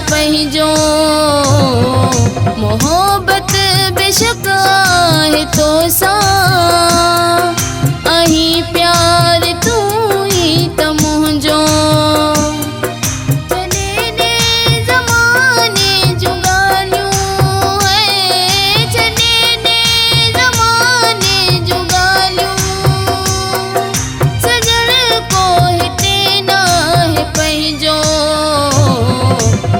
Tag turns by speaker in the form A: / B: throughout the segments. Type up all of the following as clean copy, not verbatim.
A: पहिजो मोहब्बत बेशक है तो सा अही प्यार तू ही त मुंहिंजो छॾे ॾे ज़माने जूं ॻाल्हियूं छॾे ॾे ज़माने जूं ॻाल्हियूं सजण को हिते नाहे पहिजो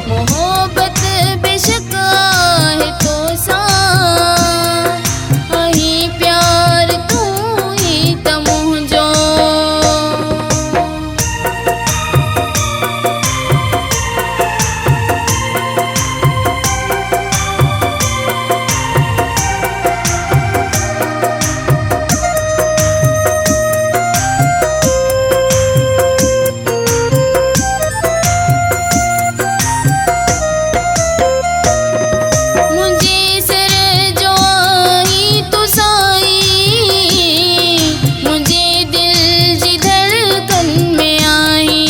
A: मोहब्बत बेशक है तो सा अही प्यार तू ही त मुंहिंजो मुंहिंजे सिर जो आई तू साईं मुंहिंजे दिल जी धड़कन में आई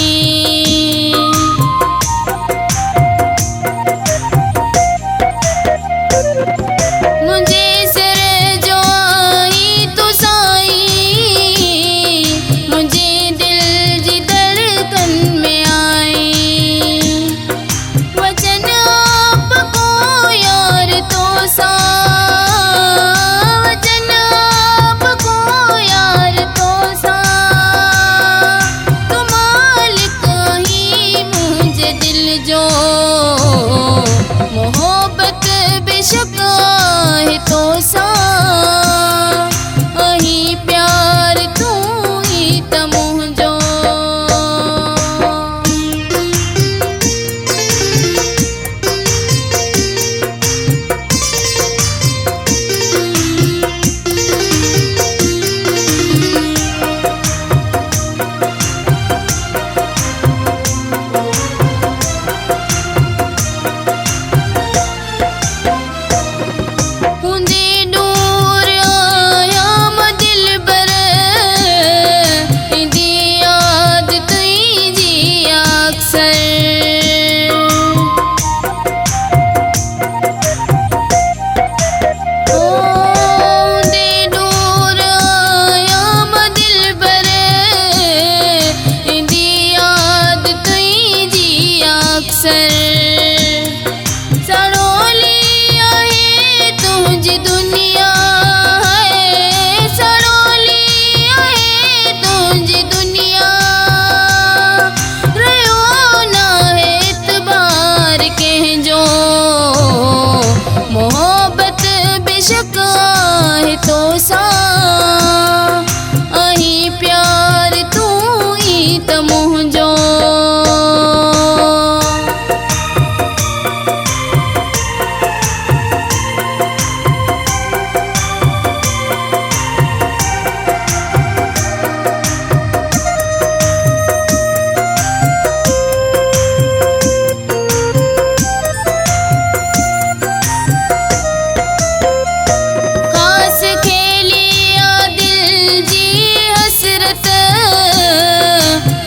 A: मुंहिंजे सिर जो आई तू साईं मुंहिंजे दिल जी धड़कन में आई वचन आपको यार तो सा वचन आपको यार तो सा तू मालिक ही मुंहिंजे दिल जो मोहब्बत बेशक है तो सा अही प्यार तू ही त मुंहिंजो हूंदे दूर आया मां दिलबर इंदी याद तुंहिंजी अक्सर हूंदे दूर आया मां दिलबर इंदी याद तुंहिंजी अक्सर सड़ोली आहे तुंहिंजी दुनिया सड़ोली आहे तुंहिंजी दुनिया रहियो नाहे एतबार कंहिंजो मोहब्बत बेशक है तो सा अही प्यार तू ही त मुंहिंजो खास खेलिया दिल जी हसरत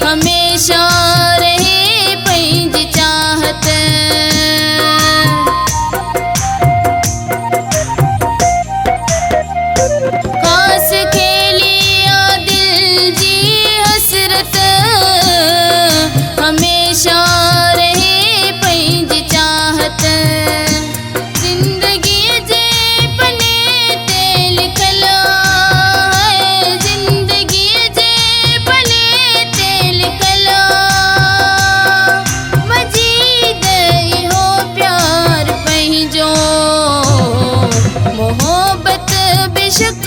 A: हमेशा रहे पंहिंजी चाहत खास खेलिया दिल जी हसरत हमेशा रहे पंहिंजी चाहत जिंदगी जे पने ते लिखल आहे जिंदगी जे पने ते लिखल मजीद इहो प्यार पंहिंजो मोहब्बत बेशक